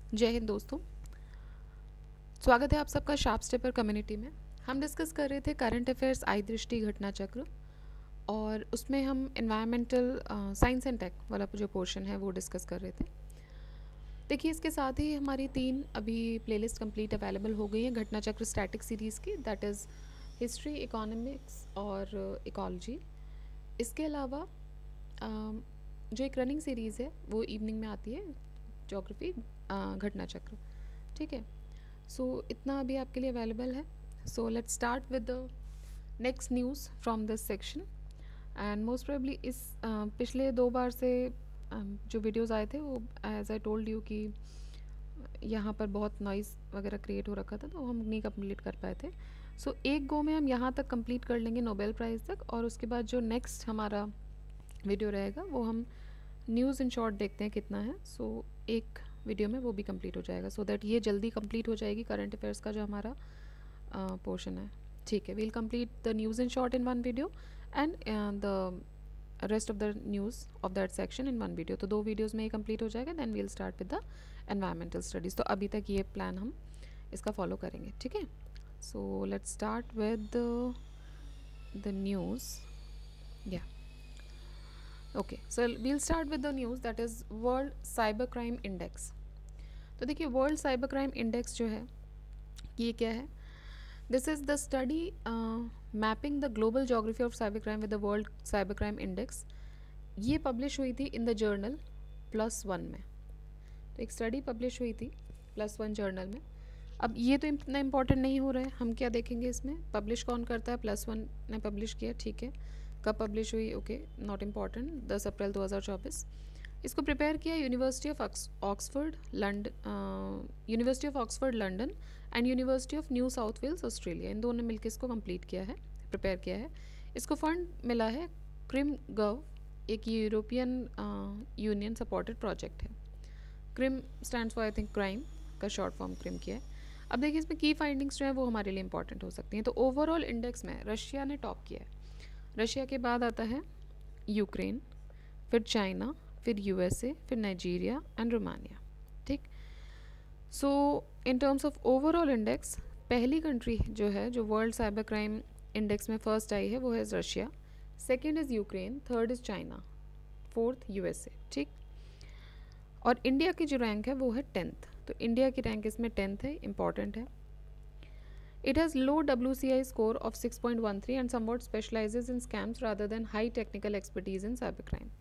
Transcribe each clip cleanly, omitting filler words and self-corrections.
जय हिंद दोस्तों, स्वागत है आप सबका शार्प स्टेपर कम्युनिटी में। हम डिस्कस कर रहे थे करंट अफेयर्स आई दृष्टि घटना चक्र और उसमें हम एनवायरमेंटल साइंस एंड टेक वाला जो पोर्शन है वो डिस्कस कर रहे थे। देखिए, इसके साथ ही हमारी 3 अभी प्लेलिस्ट कंप्लीट अवेलेबल हो गई है घटना चक्र स्टैटिक सीरीज़ की, दैट इज़ हिस्ट्री, इकोनॉमिक्स और इकोलॉजी। इसके अलावा जो एक रनिंग सीरीज़ है वो इवनिंग में आती है, ज्योग्राफी घटना चक्र। ठीक है, सो इतना अभी आपके लिए अवेलेबल है। So let's start with the next news from this section. And most probably इस पिछले 2 बार से जो वीडियोस आए थे वो एज आई टोल्ड यू कि यहाँ पर बहुत नॉइज़ वगैरह क्रिएट हो रखा था, तो हम नहीं कंप्लीट कर पाए थे। सो एक गो में हम यहाँ तक कंप्लीट कर लेंगे नोबेल प्राइज़ तक, और उसके बाद जो नेक्स्ट हमारा वीडियो रहेगा वो हम न्यूज़ इन शॉर्ट देखते हैं कितना है। सो एक वीडियो में वो भी कंप्लीट हो जाएगा, सो दैट ये जल्दी कंप्लीट हो जाएगी करंट अफेयर्स का जो हमारा पोर्शन है। ठीक है, we'll complete the news in short in one video and the rest of the news of that section in one video. तो 2 वीडियोज़ में ये कंप्लीट हो जाएगा, then we'll start with the environmental studies. तो अभी तक ये प्लान हम इसका फॉलो करेंगे। ठीक है, so let's start with the news. या okay, so we'll start with the news that is world cyber crime index. तो देखिए, वर्ल्ड साइबर क्राइम इंडेक्स जो है ये क्या है? This is the study mapping the global geography of cyber crime with the world cyber crime index. ये publish हुई थी इन द जर्नल +1 में। तो एक स्टडी पब्लिश हुई थी +1 जर्नल में। अब ये तो इतना इम्पॉर्टेंट नहीं हो रहा है, हम क्या देखेंगे इसमें, पब्लिश कौन करता है, +1 ने पब्लिश किया। ठीक है, कब पब्लिश हुई, ओके, नॉट इम्पॉर्टेंट, 10 अप्रैल 2024। इसको प्रिपेयर किया university of Oxford London, university of Oxford London and university of New South Wales Australia, इन दोनों ने मिलकर इसको कंप्लीट किया है, प्रिपेयर किया है। इसको फंड मिला है क्रिम गव, एक यूरोपियन यूनियन सपोर्टेड प्रोजेक्ट है। Cream stands for I think crime का शॉर्ट फॉर्म क्रिम किया है। अब देखिए, इसमें की फाइंडिंग्स जो है वो हमारे लिए इंपॉर्टेंट हो सकती हैं। तो ओवरऑल इंडेक्स में रशिया ने टॉप किया है। रशिया के बाद आता है यूक्रेन, फिर चाइना, फिर यूएसए, फिर नाइजीरिया एंड रोमानिया। ठीक, so in terms of overall index, पहली कंट्री जो है जो वर्ल्ड साइबर क्राइम इंडेक्स में फर्स्ट आई है वो है Russia, second is Ukraine, third is China, fourth USA. ठीक, और इंडिया की जो रैंक है वो है 10th। तो इंडिया की रैंक इसमें 10th है, इंपॉर्टेंट है। It has low WCI score of 6.13 and somewhat specializes in scams rather than high technical expertise in cybercrime.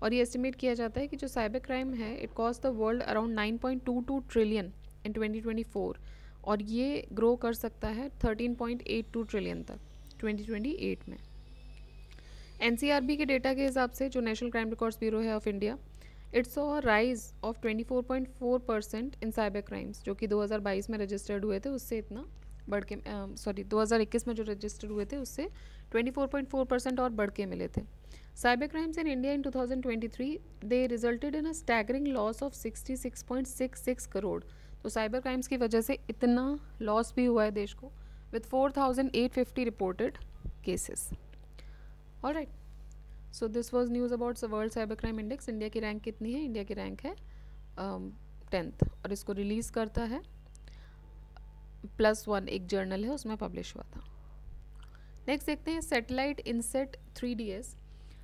और ये एस्टिमेट किया जाता है कि जो साइबर क्राइम है it cost the world around 9.22 trillion इन 2024, और ये ग्रो कर सकता है 13.82 ट्रिलियन तक 2028 में। NCRB के डेटा के हिसाब से, जो नेशनल क्राइम रिकॉर्ड्स ब्यूरो है of India, it's saw rise of 24.4% in cyber crimes, जो कि 2022 में रजिस्टर्ड हुए थे, उससे इतना बढ़ के 2021 में जो रजिस्टर हुए थे उससे 24.4% और बढ़ के मिले थे। Cyber crimes in India in 2023 they resulted in a staggering loss of 66.66 crore. तो साइबर क्राइम्स की वजह से इतना लॉस भी हुआ है देश को, with 4,850 reported cases. Alright, so this was news about world cyber crime index. India की रैंक कितनी है? इंडिया की रैंक है 10th, और इसको रिलीज़ करता है +1, एक जर्नल है उसमें पब्लिश हुआ था। नेक्स्ट देखते हैं satellite INSAT 3DS।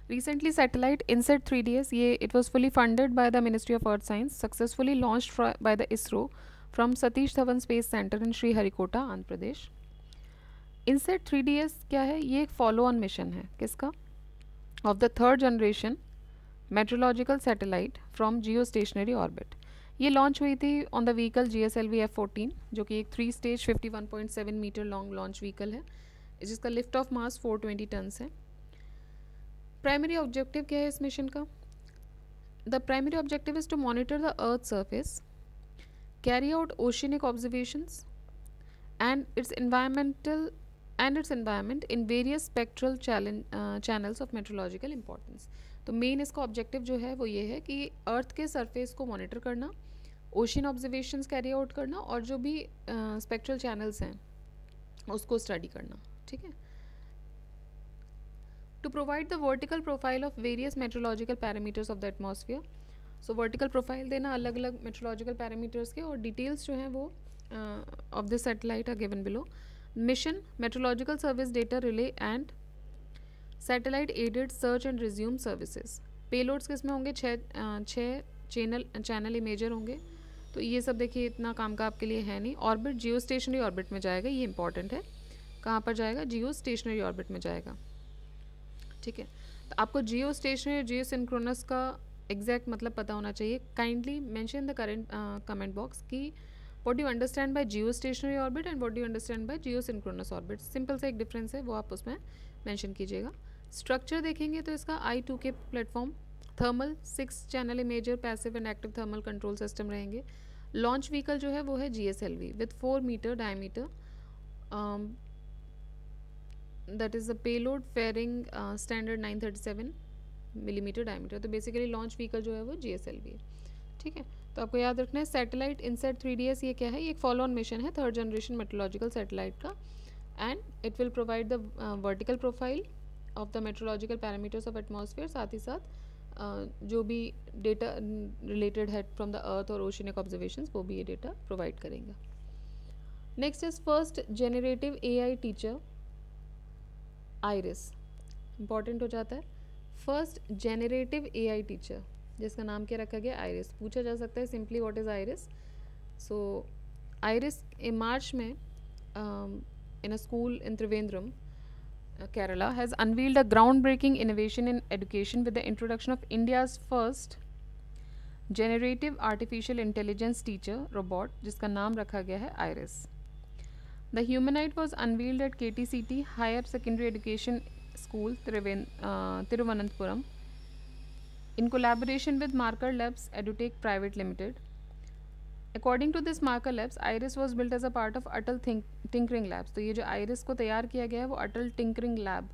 Recently satellite INSAT 3DS, ये it was fully funded by the ministry of earth science, successfully launched by the ISRO from Satish Dhawan space centre in Sriharikota, Andhra Pradesh. INSAT 3DS क्या है? ये एक फॉलो ऑन मिशन है किसका? Of the 3rd generation meteorological satellite from geostationary orbit. ये launch हुई थी on the vehicle GSLV F14, जो कि एक 3 stage 51.7 metre long launch vehicle है, जिसका लिफ्ट ऑफ मास 420 टन्स है। प्राइमरी ऑब्जेक्टिव क्या है इस मिशन का? The primary objective is to monitor the earth surface, carry out oceanic observations and its environment in various spectral channels of meteorological importance। तो main इसका objective जो है वो ये है कि अर्थ के सरफेस को मॉनिटर करना, ओशन ऑब्जर्वेशंस कैरी आउट करना, और जो भी स्पेक्ट्रल चैनल्स हैं उसको स्टडी करना। ठीक है, to provide the vertical profile of various meteorological parameters of the atmosphere. So vertical profile देना अलग अलग मेट्रोलॉजिकल पैरामीटर्स के, और डिटेल्स जो हैं वो of the satellite are given below. Mission meteorological service data relay and satellite aided search and rescue services. Payloads किस में होंगे? छः चैनल इमेजर होंगे. तो ये सब देखिए इतना काम का आपके लिए है नहीं. ऑर्बिट जियो स्टेशनरी ऑर्बिट में जाएगा, ये इंपॉर्टेंट है. कहाँ पर जाएगा? जियो स्टेशनरी ऑर्बिट में जाएगा. ठीक है, तो आपको जियो स्टेशनरी और जियो सिंक्रोनस का एग्जैक्ट मतलब पता होना चाहिए. Kindly mention the current comment box कि what do you understand by geostationary orbit and what do you understand by geosynchronous orbit. Simple सा एक डिफरेंस है, वो आप उसमें मेंशन कीजिएगा. स्ट्रक्चर देखेंगे तो इसका I2K platform, thermal 6 channel imager, passive and active thermal control system रहेंगे. लॉन्च व्हीकल जो है वो है GSLV with 4 metre diameter. That is the payload fairing standard 937 millimetre diameter. तो बेसिकली लॉन्च व्हीकल जो है वो GSLV है. ठीक है, तो आपको याद रखना है सैटेलाइट इनसेट 3DS ये क्या है? ये एक फॉलो ऑन मिशन है थर्ड जनरेशन मेट्रोलॉजिकल सैटेलाइट का, and it will provide the vertical profile of the meteorological parameters of atmosphere. साथ ही साथ जो भी डेटा रिलेटेड है फ्रॉम द अर्थ और ओशियनिक ऑब्जर्वेशंस वो भी ये डेटा प्रोवाइड करेंगे. Next is first generative AI teacher Iris. Important हो जाता है. फर्स्ट जेनरेटिव AI टीचर जिसका नाम क्या रखा गया? आइरिस. पूछा जा सकता है simply what is iris. So iris in मार्च में in a school in Trivandrum, Kerala, has unveiled a groundbreaking innovation in education with the introduction of India's first generative artificial intelligence teacher robot, जिसका नाम रखा गया है Iris. The humanoid was unveiled at KTCT Higher Secondary Education School, Thiruvananthapuram, in collaboration with Marker Labs EduTech Private Limited. According to this Marker Labs, Iris was built as a part of Atal Tinkering Labs. तो ये जो Iris को तैयार किया गया है वो अटल tinkering lab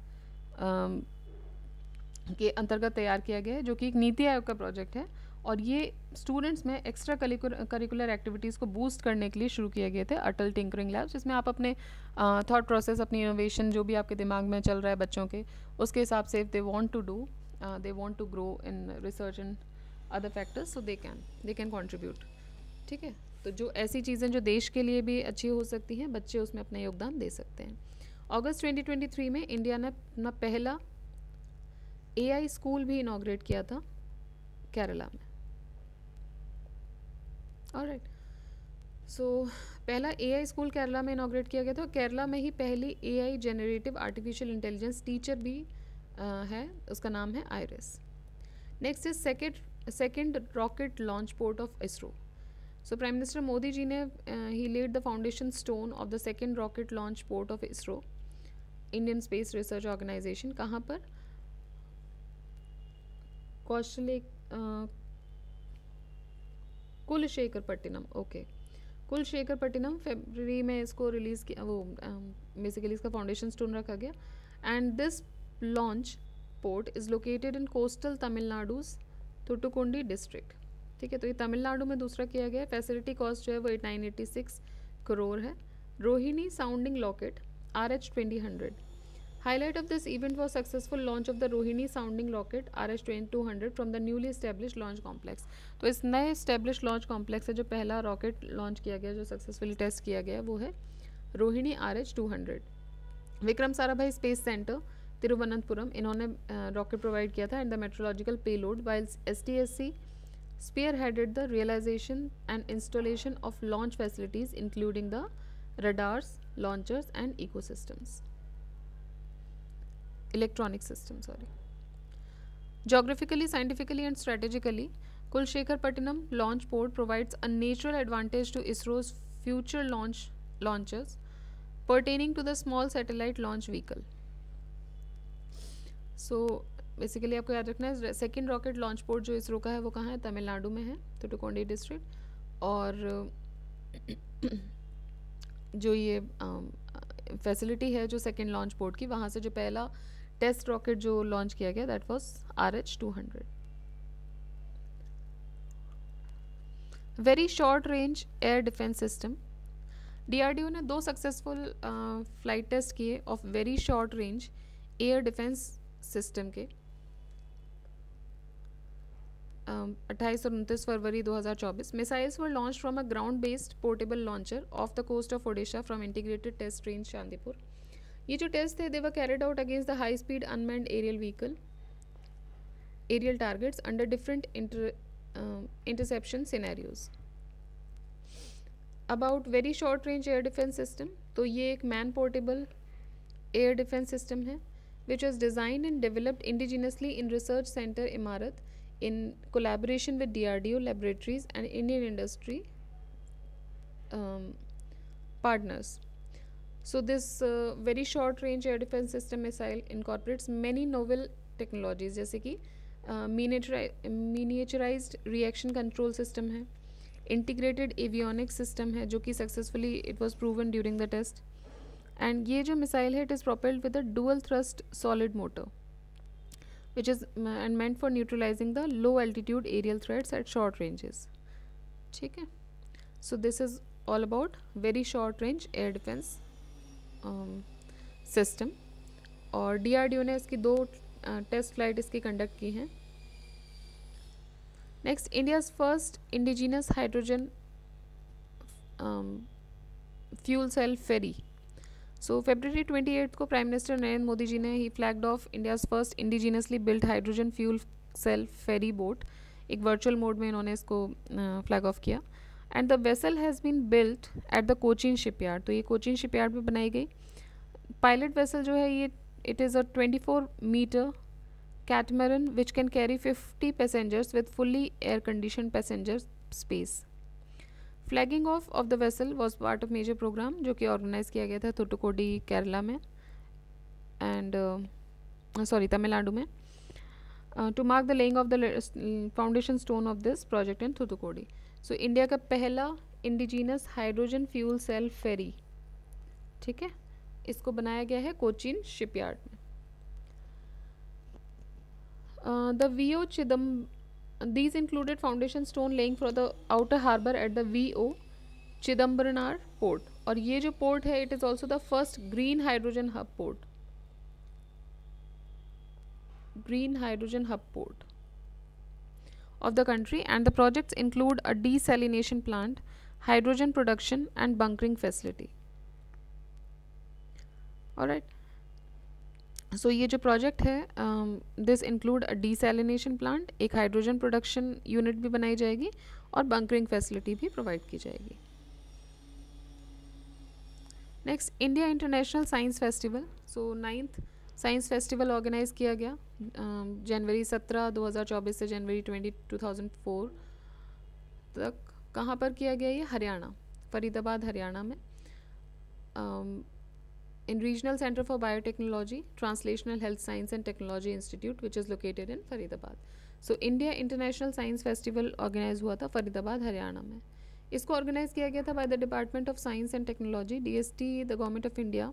के अंतर्गत तैयार किया गया है, जो कि एक नीति आयोग का प्रोजेक्ट है. और ये स्टूडेंट्स में एक्स्ट्रा करिकुलर एक्टिविटीज़ को बूस्ट करने के लिए शुरू किए गए थे अटल टिंकरिंग लैब्स, जिसमें आप अपने थॉट प्रोसेस, अपनी इनोवेशन जो भी आपके दिमाग में चल रहा है बच्चों के, उसके हिसाब से they want to grow in research and other factors, so they can contribute. ठीक है, तो जो ऐसी चीज़ें जो देश के लिए भी अच्छी हो सकती हैं, बच्चे उसमें अपना योगदान दे सकते हैं. अगस्त 2023 में इंडिया ने अपना पहला AI स्कूल भी इनॉग्रेट किया था केरला में. ऑलराइट, सो पहला AI स्कूल केरला में इनॉग्रेट किया गया था. केरला में ही पहली AI generative artificial intelligence teacher भी है, उसका नाम है iris. Next is second rocket launch port of ISRO. So Prime Minister Modi ji ने he laid the foundation stone of the second rocket launch port of ISRO, Indian Space Research Organization. कहाँ पर? Kulasekarapattinam. Okay, Kulasekarapattinam फरवरी में इसको release किया, वो basically इसका foundation stone रखा गया. And this launch port is located in coastal Tamil Nadu's Thoothukudi district. ठीक है, तो ये तमिलनाडु में दूसरा किया गया है. फैसिलिटी कॉस्ट जो है वो 986 करोड़ है. Rohini sounding locket RH-2000. Highlight of this event was successful launch of the Rohini sounding locket RH-200 from the newly establish launch complex. तो इस नए एस्टेब्लिश लॉन्च कॉम्प्लेक्स से जो पहला रॉकेट लॉन्च किया गया, जो सक्सेसफुली टेस्ट किया गया, वो है Rohini RH-200. Vikram Sarabhai space centre Thiruvananthapuram, इन्होंने रॉकेट प्रोवाइड किया था. And the meteorological payload while STSC spearheaded the realization and installation of launch facilities including the radars, launchers and electronic systems. Geographically, scientifically and strategically, Kulshekhar-Pattinam launch port provides a natural advantage to ISRO's future launches pertaining to the small satellite launch vehicle. So basically आपको याद रखना है second rocket launch port जो इसरो का है वो कहाँ है? तमिलनाडु में है, थुटुकुंडी डिस्ट्रिक्ट. और जो ये फैसिलिटी है जो सेकेंड लॉन्च पोर्ट की, वहाँ से जो पहला टेस्ट रॉकेट जो लॉन्च किया गया that was RH-200. Very short range air defence system. DRDO ने 2 सक्सेसफुल फ्लाइट टेस्ट किए of very short range air defence system के. 28 और 29 फरवरी 2024 missiles were launch from a ground based portable launcher off the coast of Odisha from integrated test range Chandipur. ये जो टेस्ट थे they were carried out against the high speed unmanned aerial vehicle aerial targets under different interception scenarios. About very short range air defense system, तो ये एक man portable air defense system है which was designed and developed indigenously in research center Imarat in collaboration with DRDO laboratories and Indian industry partners. So this very short range air defense system missile incorporates many novel technologies जैसे कि miniaturised reaction control system है, integrated avionics system है जो कि successfully it was proven during the test. And ये जो missile है it is propelled with a dual thrust solid motor which is and meant for neutralising the low altitude aerial threats at short ranges. ठीक है, so this is all about very short range air defence system. और DRDO ने इसकी 2 test flight इसकी conduct की हैं. Next, India's first indigenous hydrogen fuel cell ferry. So फरवरी 28 को प्राइम मिनिस्टर नरेंद्र मोदी जी ने ही flagged off India's first indigenously built hydrogen fuel cell ferry boat. एक वर्चुअल मोड में इन्होंने इसको फ्लैग ऑफ किया. And the vessel has been built at the Cochin shipyard. तो ये कोचीन शिपयार्ड में बनाई गई. पायलट वेसल जो है ये it is a 24-meter catamaran which can carry 50 passengers with fully air conditioned passenger space. Flagging off of the vessel was part of major program जो कि ऑर्गेनाइज किया गया था थूथुकुडी केरला में एंड तमिलनाडु में to mark the laying of the foundation stone of this project in Thoothukudi. So India का पहला indigenous hydrogen fuel cell फेरी, ठीक है, इसको बनाया गया है कोचीन शिपयार्ड में. The VO these included foundation stone laying for the outer harbor at the VO Chidambaranar port. और ये जो पोर्ट है it is also the first green hydrogen hub port. Green hydrogen hub port of the country, and the projects include a desalination plant, hydrogen production and bunkering facility. Alright, so ये जो project है this include a desalination plant, एक hydrogen production unit भी बनाई जाएगी और bunkering facility भी provide की जाएगी. Next, India International Science Festival. So 9th science festival organise किया गया जनवरी 17, 2024 से जनवरी 20, 2004 तक. कहाँ पर किया गया ये? हरियाणा, फरीदाबाद हरियाणा में. In regional centre for biotechnology translational health science and technology institute which is located in Faridabad. So India international science festival organise हुआ था फरीदाबाद हरियाणा में. इसको ऑर्गेनाइज किया गया था by the department of science and technology, DST, the government of India,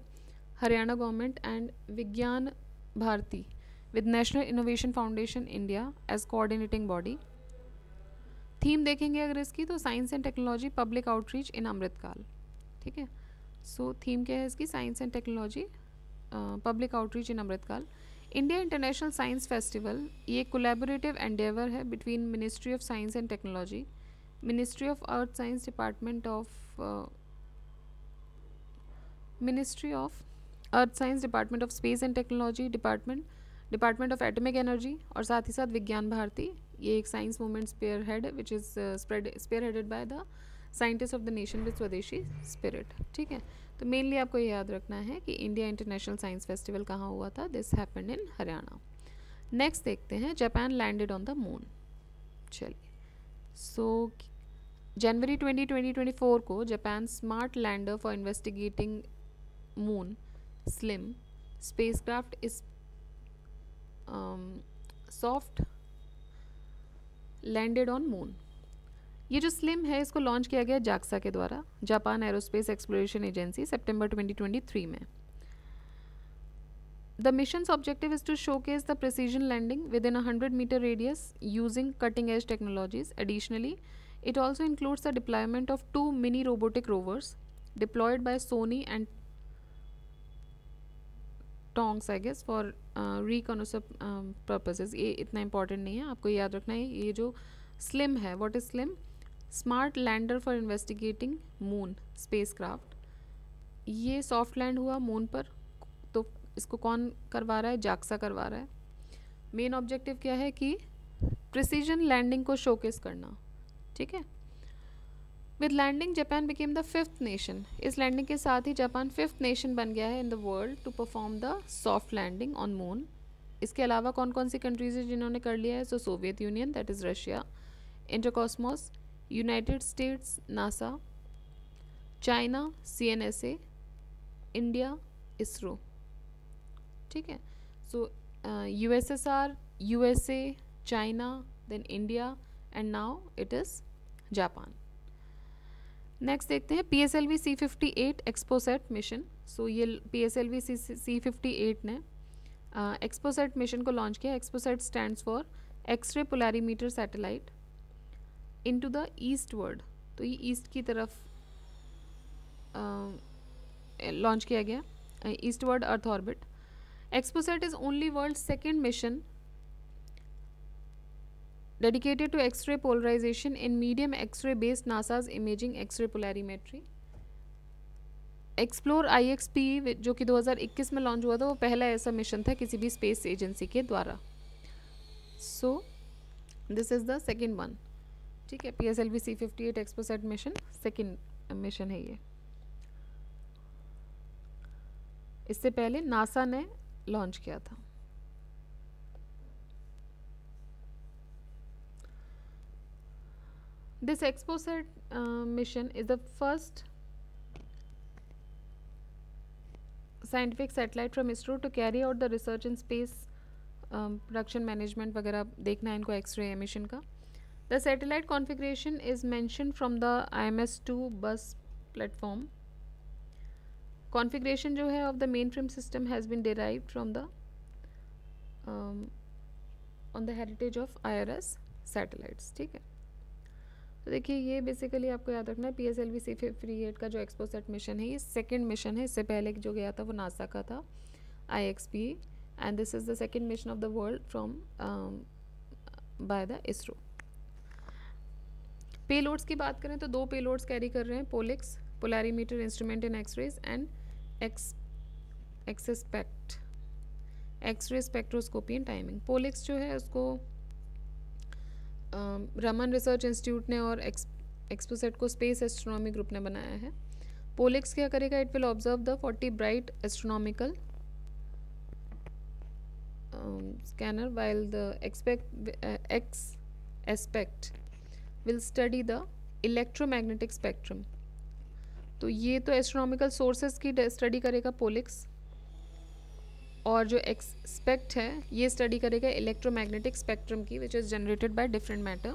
Haryana government and Vigyan Bharati with national innovation foundation India as coordinating body. Theme देखेंगे अगर इसकी तो science and technology public outreach in Amritkaal. ठीक है, सो थीम क्या है इसकी? Science and technology public outreach in Amritkaal. India international science festival ये कोलैबोरेटिव एंडेवर है between ministry of science and technology, ministry of earth science, department of ministry of earth science, department of space and technology, department of atomic energy और साथ ही साथ विज्ञान भारती. ये एक science movement spearhead which is spearheaded by the scientist of the nation with swadeshi spirit. ठीक है, तो mainly आपको ये याद रखना है कि इंडिया इंटरनेशनल साइंस फेस्टिवल कहाँ हुआ था. This happened in Haryana. Next देखते हैं, Japan landed on the moon. चलिए, सो जनवरी 2024 को Japan smart lander for investigating moon SLIM spacecraft is soft landed on moon. ये जो SLIM है इसको लॉन्च किया गया JAXA के द्वारा, जापान एरोस्पेस एक्सप्लोरेशन एजेंसी, सितंबर 2023 में. The mission's objective is to showcase the precision landing within a 100-meter radius using cutting-edge technologies. Additionally, it also includes the deployment of 2 mini robotic rovers deployed by Sony and Tongs, I guess, for reconnaissance purposes, ये इतना important नहीं है, आपको याद रखना है। ये जो स्लिम है, what is slim? Smart lander for investigating moon space craft. ये सॉफ्ट लैंड हुआ मून पर, तो इसको कौन करवा रहा है? जाक्सा करवा रहा है। मेन ऑब्जेक्टिव क्या है कि प्रिसीजन लैंडिंग को शोकेस करना, ठीक है। With landing Japan became the 5th nation. इस लैंडिंग के साथ ही जापान 5th नेशन बन गया है in the world to perform the soft landing on moon. इसके अलावा कौन कौन सी कंट्रीज है जिन्होंने कर लिया है? So Soviet Union, that is Russia, Intercosmos, United States, NASA, China, CNSA, India, ISRO, ठीक है। So USSR, USA, China, then India, and now it is Japan. Next देखते हैं PSLV C58 एक्सपोसेट मिशन। सो ये PSLV C58 ने XPoSat mission को launch किया। XPoSat stands for X-ray polarimeter satellite into the eastward, तो ये ईस्ट की तरफ लॉन्च किया गया, eastward earth orbit. XPoSat is only world second mission dedicated to X-ray polarization in medium X-ray based NASA's imaging X-ray polarimetry. Explore IXP जो कि 2021 में launch हुआ था, वो पहला ऐसा मिशन था किसी भी स्पेस एजेंसी के द्वारा। So this is the second one, ठीक है। PSLV C58 XPoSat mission second mission है ये। इससे पहले नासा ने लॉन्च किया था। This XPOSAT mission is the first scientific satellite from ISRO to carry out the research in space production management वगैरह देखना है इनको X-ray emission का। The satellite configuration is mentioned from the IMS-2 bus platform. Configuration जो है of the mainframe system has been derived from the on the heritage of IRS satellites, ठीक है। तो देखिए ये बेसिकली आपको याद रखना है PSLV C58 का जो एक्सपोसेट मिशन है, ये सेकंड मिशन है। इससे पहले जो गया था वो नासा का था, IXP, and this is the second mission of the world from by the ISRO. Payloads की बात करें तो 2 पेलोड्स कैरी कर रहे हैं, POLIX polarimeter instrument in x-rays and XSPECT x-ray spectroscopy and timing. POLIX जो है उसको रमन रिसर्च इंस्टीट्यूट ने और एक्सपोसेट को स्पेस एस्ट्रोनॉमी ग्रुप ने बनाया है। पोलिक्स क्या करेगा? It will observe the 40 bright astronomical scanner while the expect will study the electromagnetic spectrum. तो ये तो एस्ट्रोनॉमिकल सोर्सेज की स्टडी करेगा पोलिक्स, और जो एक्सपेक्ट है ये स्टडी करेगा इलेक्ट्रोमैग्नेटिक स्पेक्ट्रम की, which is generated by different matter.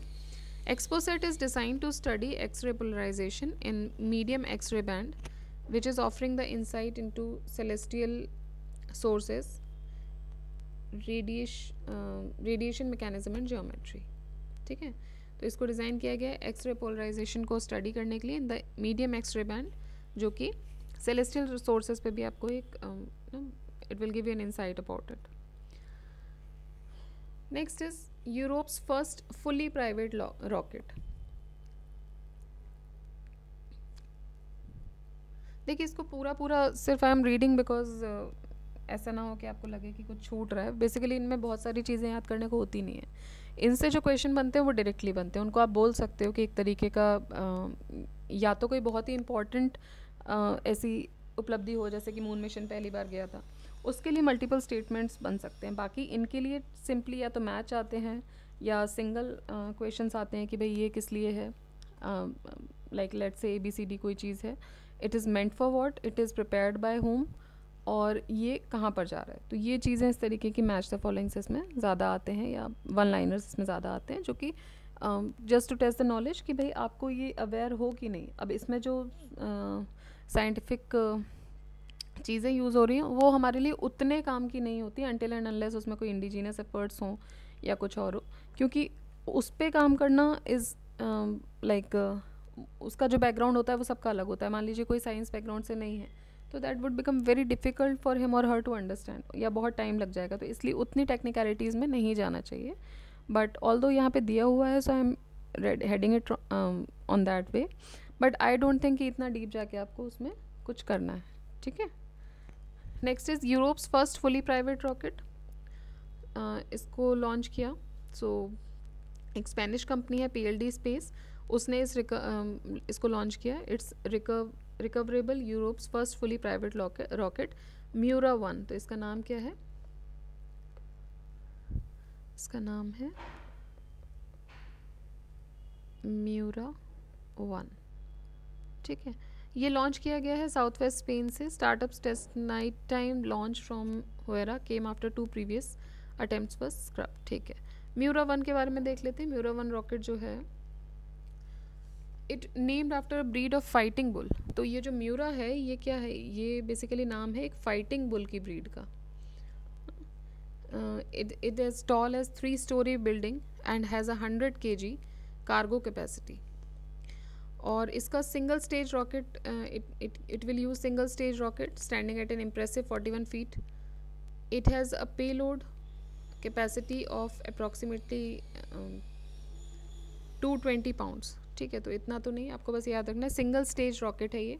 XPoSat is design to study X-ray polarisation in medium X-ray band, which is offering the insight into celestial sources, radiation mechanism and geometry, ठीक है। तो इसको design किया गया है x ray polarisation को study करने के लिए in the medium X-ray band, जो कि सेलेस्टियल सोर्सेज पे भी आपको एक it will give you an insight about it. Next is Europe's first fully private rocket. देखिए इसको पूरा सिर्फ आई एम रीडिंग बिकॉज ऐसा ना हो कि आपको लगे कि कुछ छूट रहा है। बेसिकली इनमें बहुत सारी चीज़ें याद करने को होती नहीं है। इनसे जो क्वेश्चन बनते हैं वो डायरेक्टली बनते हैं, उनको आप बोल सकते हो कि एक तरीके का या तो कोई बहुत ही इम्पॉर्टेंट ऐसी उपलब्धि हो, जैसे कि मून मिशन पहली बार गया था, उसके लिए मल्टीपल स्टेटमेंट्स बन सकते हैं। बाकी इनके लिए सिंपली या तो मैच आते हैं या सिंगल क्वेश्चंस आते हैं कि भाई ये किस लिए है, लाइक लेट्स से ABCD कोई चीज़ है, it is meant for what, it is prepared by home, और ये कहाँ पर जा रहा है। तो ये चीज़ें इस तरीके की मैच द फॉलोइंग्स इसमें ज़्यादा आते हैं, या वन लाइनर्स इसमें ज़्यादा आते हैं, जो कि just to test the knowledge कि भाई आपको ये अवेयर हो कि नहीं। अब इसमें जो साइंटिफिक चीज़ें यूज़ हो रही हैं वो हमारे लिए उतने काम की नहीं होती अनटिल एंड अनलेस उसमें कोई इंडिजीनियस एफर्ट्स हों या कुछ और हो, क्योंकि उस पर काम करना इज़ लाइक उसका जो बैकग्राउंड होता है वो सबका अलग होता है। मान लीजिए कोई साइंस बैकग्राउंड से नहीं है तो that would become very difficult for him और हर टू अंडरस्टैंड, या बहुत टाइम लग जाएगा, तो इसलिए उतनी टेक्निकलिटीज़ में नहीं जाना चाहिए. बट ऑल्दो यहाँ पे दिया हुआ है, so I am heading it on that way. But I don't think कि इतना डीप जाके आपको उसमें कुछ करना है. ठीक है. Next is Europe's first fully private rocket. इसको लॉन्च किया. सो एक स्पेनिश कंपनी है PLD स्पेस, उसने इसको लॉन्च किया. It's recoverable Europe's first fully private rocket Miura 1. तो इसका नाम क्या है? इसका नाम है म्यूरा 1. ठीक है. ये लॉन्च किया गया है साउथ वेस्ट स्पेन से. Startups test night time launch from Huelva came after 2 previous attempts for scrub. ठीक है. म्यूरा 1 के बारे में देख लेते हैं. म्यूरा 1 रॉकेट जो है, it named after a breed of fighting bull. तो ये जो म्यूरा है, ये क्या है? ये बेसिकली नाम है एक फाइटिंग बुल की ब्रीड का. it is tall as 3-story building and has 100 kg cargo capacity. और इसका single stage rocket, it will use single stage rocket standing at an impressive 41 feet. It has a payload capacity of approximately 220 pounds. ठीक है. तो इतना तो नहीं, आपको बस याद रखना है सिंगल स्टेज रॉकेट है. ये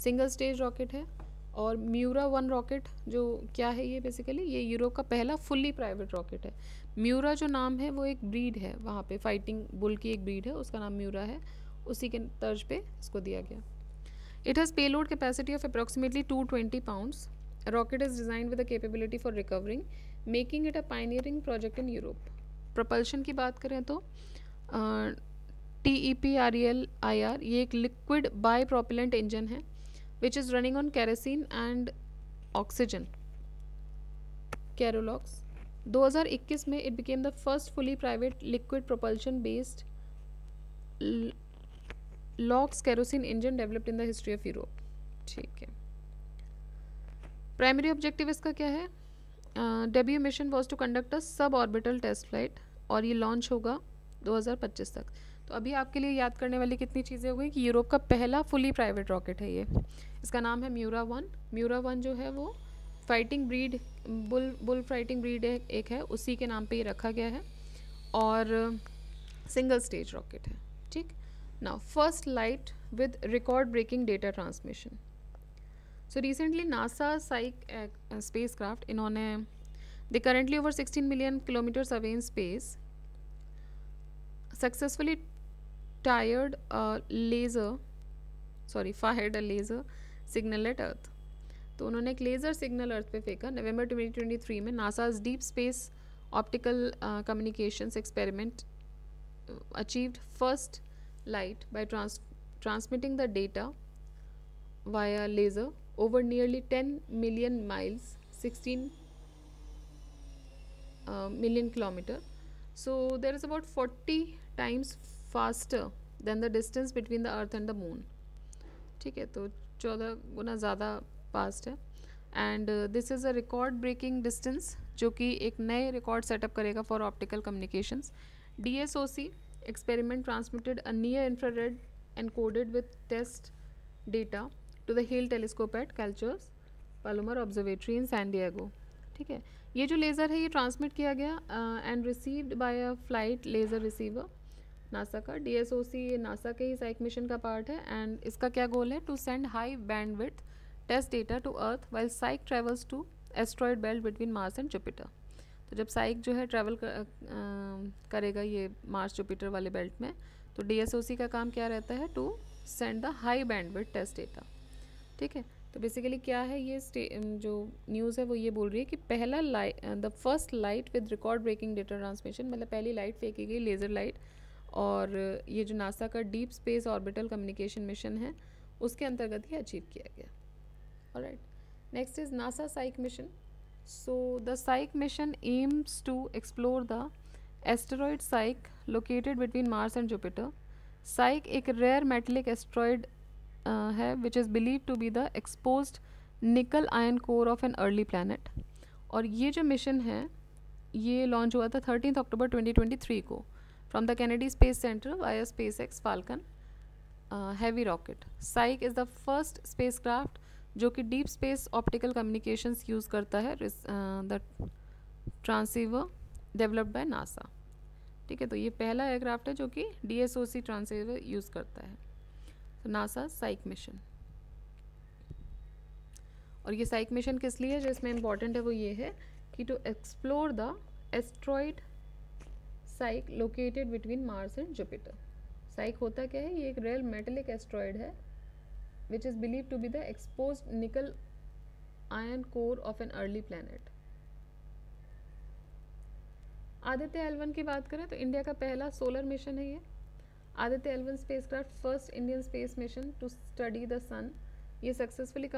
सिंगल स्टेज रॉकेट है. और म्यूरा 1 रॉकेट जो क्या है, ये बेसिकली ये यूरोप का पहला फुल्ली प्राइवेट रॉकेट है. म्यूरा जो नाम है वो एक ब्रीड है, वहाँ पे फाइटिंग बुल की एक ब्रीड है, उसका नाम म्यूरा है. उसी के तर्ज पे इसको दिया गया. It has payload capacity of approximately 220 pounds. Rocket is design with a capability for recovering, making it a pioneering project in Europe. Propulsion की बात करें तो TEPRELIR ये एक लिक्विड बाई प्रोपेलेंट इंजन है which is running on kerosene and oxygen. Kerolox. 2021 में it became the first fully private liquid propulsion based LOX kerosene engine developed in the history of Europe. ठीक है. Primary objective इसका क्या है? Debut mission was to conduct a sub orbital test flight, और ये launch होगा 2025 तक. तो अभी आपके लिए याद करने वाली कितनी चीज़ें हो गई कि यूरोप का पहला फुली प्राइवेट रॉकेट है ये. इसका नाम है म्यूरा 1. म्यूरा 1 जो है वो fighting breed bull fighting breed एक है, उसी के नाम पे ये रखा गया है. और सिंगल स्टेज रॉकेट है. ठीक. Now first light with record breaking data transmission. So recently NASA Psyche spacecraft, इन्होंने they currently over 16 million kilometres away in space, successfully fired a laser signal at Earth. तो उन्होंने एक laser signal अर्थ पे फेंका नवंबर 2023 में. NASA's deep space optical communications experiment achieved first light by transmitting the data via laser over nearly 10 million miles, 16 million kilometer. So there is about 40 times faster than the distance between the earth and the moon. ठीक है. तो 14 गुना ज़्यादा fast है. And this is a record breaking distance, जो कि एक नए record setup करेगा for optical communications. DSOC experiment transmitted a near infrared encoded with test data to the Hale telescope at Calchers Palomar Observatory in San Diego. ठीक है. ये जो laser है ये ट्रांसमिट किया गया and received by a flight laser receiver NASA का. DSOC ये नासा के ही साइक मिशन का पार्ट है. एंड इसका क्या गोल है? To send high bandwidth test data to earth while Psyche travels to asteroid belt between Mars and Jupiter. तो जब साइक जो है ट्रैवल करेगा ये मार्स जुपिटर वाले बेल्ट में, तो DSOC का काम क्या रहता है? To send the high bandwidth test data. ठीक है. तो बेसिकली क्या है ये जो न्यूज़ है वो ये बोल रही है कि पहला the first light with record breaking data transmission, मतलब पहली लाइट फेंकी गई लेज़र लाइट, और ये जो नासा का deep space orbital communication mission है उसके अंतर्गत ही अचीव किया गया. Alright. Next is NASA Psyche mission. So the Psyche mission aims to explore the asteroid Psyche located between Mars and Jupiter. Psyche एक रेयर मेटेलिक एस्ट्रॉयड है which is believe to be the exposed nickel iron core of an early planet. और ये जो mission है ये launch हुआ था 13 अक्टूबर 2023 को from the Kennedy Space Center via SpaceX Falcon heavy rocket. Psyche is the first spacecraft जो कि deep space optical communications use करता है, the transceiver developed by NASA. ठीक है, तो ये पहला एयरक्राफ्ट है जो कि DSOC ट्रांसीवर यूज़ करता है, तो नासा साइक मिशन। और ये साइक मिशन किस लिए है, जो इसमें इम्पॉर्टेंट है वो ये है कि to explore the asteroid Psyche located between Mars and Jupiter. Psyche होता क्या है, ये एक रेयर मेटेलिक एस्ट्रॉइड है which is believe to be the exposed nickel iron core of an early planet. Aditya L1 की बात करें तो इंडिया का पहला सोलर मिशन है ये। Aditya L1 spacecraft first Indian space mission to study the sun. ये successfully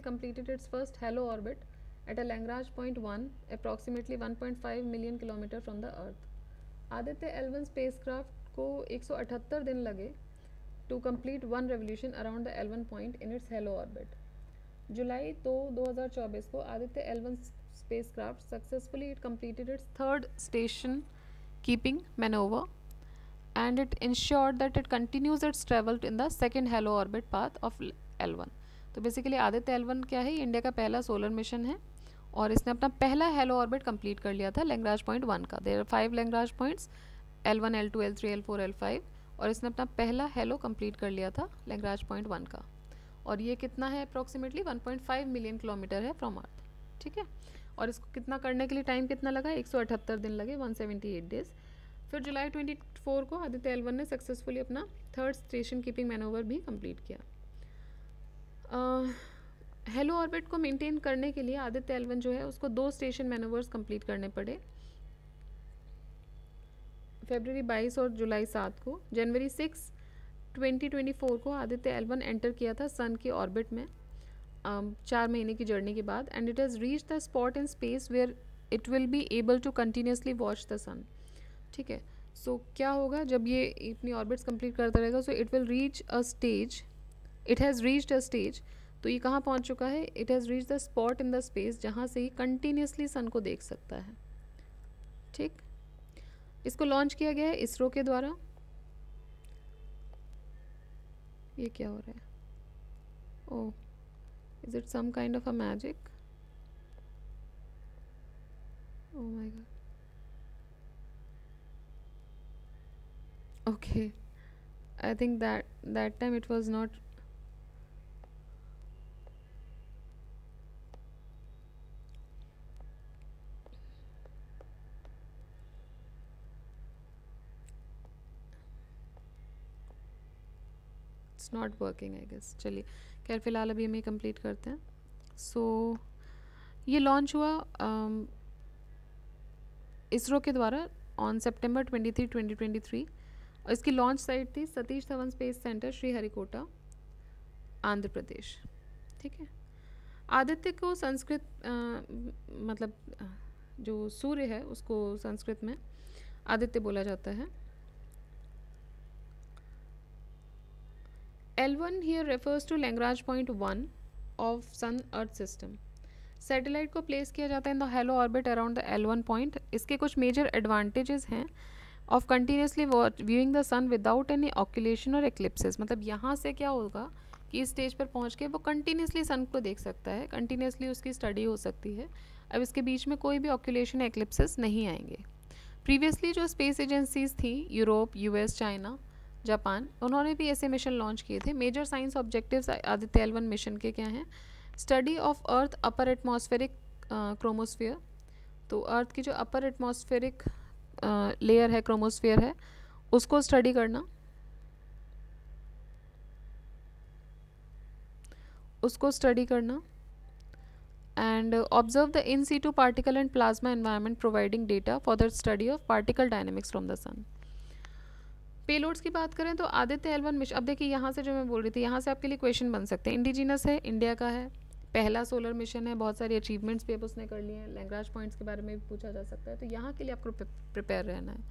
completed its first halo orbit at a Lagrange point 1 approximately 1.5 million kilometer from the earth। Aditya L1 spacecraft को 178 दिन लगे to complete one revolution around the L1 point in its halo orbit। जुलाई 2024 को Aditya L1 spacecraft successfully it completed its third station keeping maneuver and it ensured that it continues its travel in the second halo orbit path of L1। तो basically Aditya L1 क्या है, ये India का पहला solar mission है और इसने अपना पहला हेलो ऑर्बिट कंप्लीट कर लिया था लैग्रांज पॉइंट 1 का। There are 5 Lagrange points L1, L2, L3, L4, L5 और इसने अपना पहला हेलो कंप्लीट कर लिया था लैग्रांज पॉइंट 1 का। और ये कितना है, अप्रॉक्सीमेटली 1.5 मिलियन किलोमीटर है फ्रॉम अर्थ। ठीक है, और इसको कितना करने के लिए टाइम कितना लगा, 178 दिन लगे, 178 डेज। फिर जुलाई 24 को आदित्य L1 ने सक्सेसफुली अपना थर्ड स्टेशन कीपिंग मैनोवर भी कंप्लीट किया। हेलो ऑर्बिट को मेंटेन करने के लिए आदित्य L1 जो है उसको 2 स्टेशन मैनोवर्स कंप्लीट करने पड़े, फरवरी 22 और जुलाई 7 को। जनवरी 6, 2024 को आदित्य L1 एंटर किया था सन की ऑर्बिट में 4 महीने की जर्नी के बाद and it has reach the spot in space where it will be able to continuously watch the sun. ठीक है, सो क्या होगा जब ये अपनी ऑर्बिट्स कंप्लीट करता रहेगा, so it will reach a stage, it has reached a stage, तो ये कहाँ पहुँच चुका है, it has reach the spot in the space जहाँ से ही कंटिन्यूसली सन को देख सकता है। ठीक, इसको लॉन्च किया गया है इसरो के द्वारा। ये क्या हो रहा है, oh is it some kind of a magic, oh my god, okay I think that time it was not, it's not working I guess. चलिए खैर फिलहाल अभी हम ये कंप्लीट करते हैं। सो ये लॉन्च हुआ इसरो के द्वारा ऑन सितंबर 23, 2023 और इसकी लॉन्च साइट थी सतीश धवन स्पेस सेंटर श्रीहरिकोटा, आंध्र प्रदेश। ठीक है, आदित्य को संस्कृत मतलब जो सूर्य है उसको संस्कृत में आदित्य बोला जाता है। L1 here refers to Lagrange point 1 of Sun Earth system। Satellite को प्लेस किया जाता है in the halo orbit around the L1 point. इसके कुछ मेजर एडवांटेजेस हैं of continuously viewing the sun without any occultation और एक्लिप्सेस। मतलब यहाँ से क्या होगा कि इस स्टेज पर पहुँच के वो कंटिन्यूसली सन को देख सकता है, कंटिन्यूसली उसकी स्टडी हो सकती है। अब इसके बीच में कोई भी ऑक्यूलेशन एक्लिप्सेस नहीं आएंगे। प्रीवियसली जो स्पेस एजेंसीज थी यूरोप, US, चाइना, जापान, उन्होंने भी ऐसे मिशन लॉन्च किए थे। Major science objectives Aditya L1 mission के क्या हैं, study of earth upper atmospheric chromosphere. तो अर्थ की जो अपर एटमॉस्फेरिक लेयर है, क्रोमोस्फियर है, उसको स्टडी करना, and observe the in situ particle and plasma environment providing data for the study of particle dynamics from the sun. Payloads की बात करें तो आदित्य L1 मिशन, अब देखिए यहाँ से जो मैं बोल रही थी, यहाँ से आपके लिए क्वेश्चन बन सकते हैं। इंडिजिनस है, इंडिया का है, पहला सोलर मिशन है, बहुत सारी अचीवमेंट्स भी अब उसने कर लिए हैं, लैग्रांज पॉइंट्स के बारे में भी पूछा जा सकता है, तो यहाँ के लिए आपको प्रिपेयर रहना है।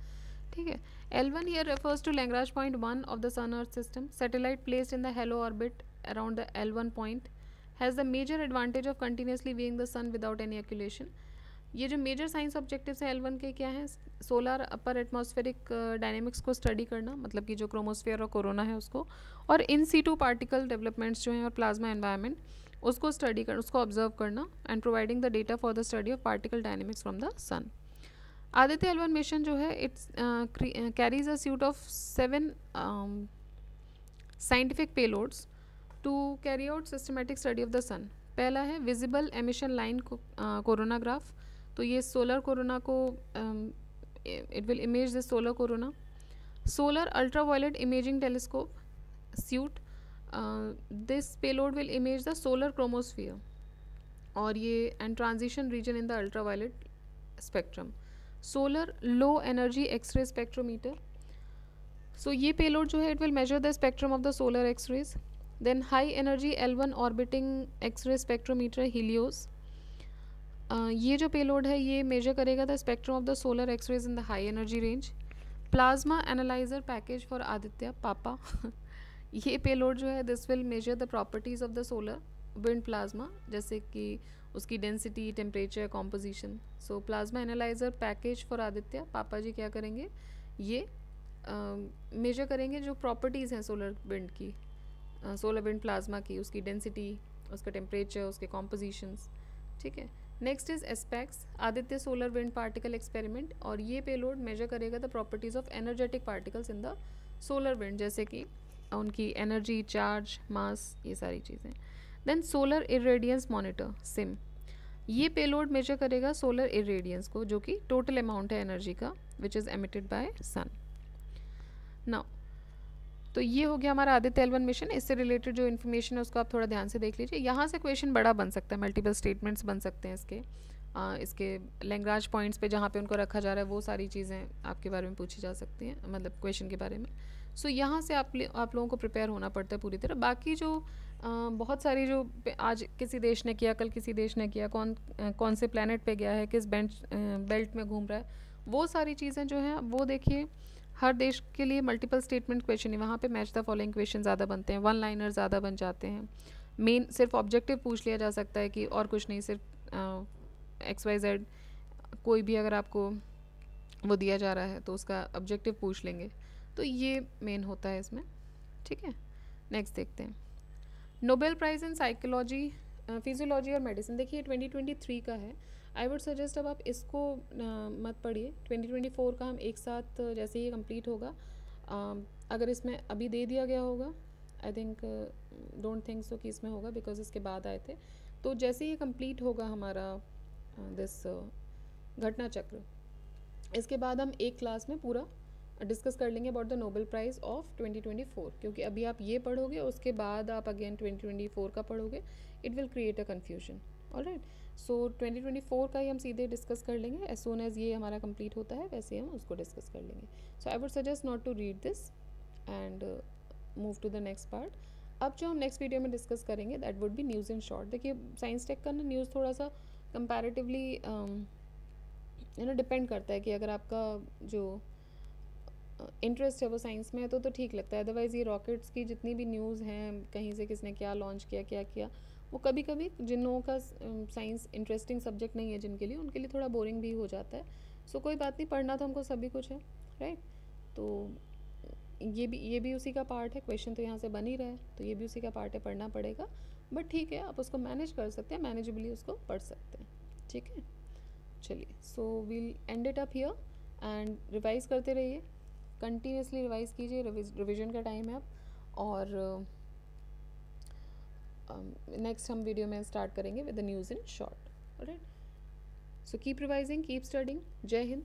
ठीक है, L1 here refers to Lagrange point 1 of the Sun Earth system। Satellite placed in the halo orbit around the L1 point has the major advantage of continuously viewing the sun without any occultation। ये जो major science objectives हैं L1 के क्या हैं, solar अपर atmospheric dynamics को study करना, मतलब कि जो क्रोमोस्फेयर और कोरोना है उसको, और इन सीटू पार्टिकल डेवलपमेंट्स जो हैं और प्लाज्मा एनवायरनमेंट उसको स्टडी कर, उसको ऑब्जर्व करना, and providing the data for the study of particle dynamics from the sun. Aditya L1 mission जो है it's carries a suite of 7 scientific payloads to carry out systematic study of the sun. पहला है visible emission line coronagraph, तो ये solar corona को it will image the solar corona. Solar ultraviolet imaging telescope suite, this payload will image the solar chromosphere, और ये and transition region in the ultraviolet spectrum. Solar low energy x-ray spectrometer, so ये payload जो है it will measure the spectrum of the solar x-rays. Then high energy L1 orbiting x-ray spectrometer HEL1OS, ये जो payload है ये measure करेगा the spectrum of the solar x-rays in the high energy range. Plasma analyser package for Aditya PAPA ये payload जो है this will measure the properties of the solar wind plasma, जैसे कि उसकी density, temperature, composition. So plasma analyser package for Aditya पापा जी क्या करेंगे, ये मेजर करेंगे जो प्रॉपर्टीज़ हैं सोलर विंड की, सोलर विंड प्लाज्मा की, उसकी डेंसिटी, उसका टेम्परेचर, उसके कॉम्पोजिशंस, ठीक है। Next is ASPEX Aditya solar wind particle experiment, और ये पेलोड मेजर करेगा the properties of energetic particles in the solar wind, जैसे कि उनकी एनर्जी, चार्ज, मास, ये सारी चीज़ें। Then solar irradiance monitor SIM, ये पेलोड मेजर करेगा सोलर इरेडियंस को, जो कि टोटल अमाउंट है एनर्जी का which is emitted by sun. Now तो ये हो गया हमारा आदित्य L1 मिशन। इससे रिलेटेड जो इन्फॉर्मेशन है उसको आप थोड़ा ध्यान से देख लीजिए। यहाँ से क्वेश्चन बड़ा बन सकता है, मल्टीपल स्टेटमेंट्स बन सकते हैं इसके लैंग्राज पॉइंट्स पे जहाँ पे उनको रखा जा रहा है वो सारी चीज़ें आपके बारे में पूछी जा सकती हैं, मतलब क्वेश्चन के बारे में। सो यहाँ से आप लोगों को प्रिपेयर होना पड़ता है पूरी तरह। बाकी जो बहुत सारी जो आज किसी देश ने किया, कल किसी देश ने किया, कौन से प्लैनेट पे गया है, किस बेल्ट में घूम रहा है, वो सारी चीज़ें जो हैं वो देखिए हर देश के लिए मल्टीपल स्टेटमेंट क्वेश्चन है, वहाँ पे मैच द फॉलोइंग क्वेश्चन ज़्यादा बनते हैं, वन लाइनर ज़्यादा बन जाते हैं। मेन सिर्फ ऑब्जेक्टिव पूछ लिया जा सकता है कि और कुछ नहीं, सिर्फ XYZ कोई भी अगर आपको वो दिया जा रहा है तो उसका ऑब्जेक्टिव पूछ लेंगे, तो ये मेन होता है इसमें, ठीक है। नेक्स्ट देखते हैं Nobel prize in psychology, physiology और मेडिसिन। देखिए 2023 का है, आई वुड सजेस्ट अब आप इसको मत पढ़िए, 2024 का हम एक साथ जैसे ही कंप्लीट होगा, अगर इसमें अभी दे दिया गया होगा, I think don't think so कि इसमें होगा बिकॉज इसके बाद आए थे, तो जैसे ही कंप्लीट होगा हमारा दिस घटना चक्र, इसके बाद हम एक क्लास में पूरा डिस्कस कर लेंगे about the Nobel prize of 2024, क्योंकि अभी आप ये पढ़ोगे उसके बाद आप अगेन 2024 का पढ़ोगे, it will create a confusion. Alright, so 2024 का ही हम सीधे डिस्कस कर लेंगे, एज सोन एज ये हमारा कंप्लीट होता है वैसे हम उसको डिस्कस कर लेंगे। So I would suggest not to read this and move to the next part. अब जो हम नेक्स्ट वीडियो में डिस्कस करेंगे that would be news in short. देखिए साइंस टेक का ना न्यूज़ थोड़ा सा कंपैरेटिवली डिपेंड करता है कि अगर आपका जो इंटरेस्ट है वो साइंस में है तो ठीक लगता है, अदरवाइज़ ये रॉकेट्स की जितनी भी न्यूज़ हैं, कहीं से किसने क्या लॉन्च किया, क्या किया, वो कभी कभी जिन लोगों का साइंस इंटरेस्टिंग सब्जेक्ट नहीं है जिनके लिए, उनके लिए थोड़ा बोरिंग भी हो जाता है। सो कोई बात नहीं, पढ़ना तो हमको सभी कुछ है, राइट। तो ये भी उसी का पार्ट है, क्वेश्चन तो यहाँ से बन ही रहा है, तो ये भी उसी का पार्ट है, पढ़ना पड़ेगा, बट ठीक है आप उसको मैनेज कर सकते हैं, मैनेजेबली उसको पढ़ सकते हैं, ठीक है। चलिए, so we'll end it up here and revise करते रहिए, कंटिन्यूसली रिवाइज कीजिए, रिविजन का टाइम है अब, और नेक्स्ट हम वीडियो में स्टार्ट करेंगे with the news in short. Alright, so keep revising, keep studying. जय हिंद।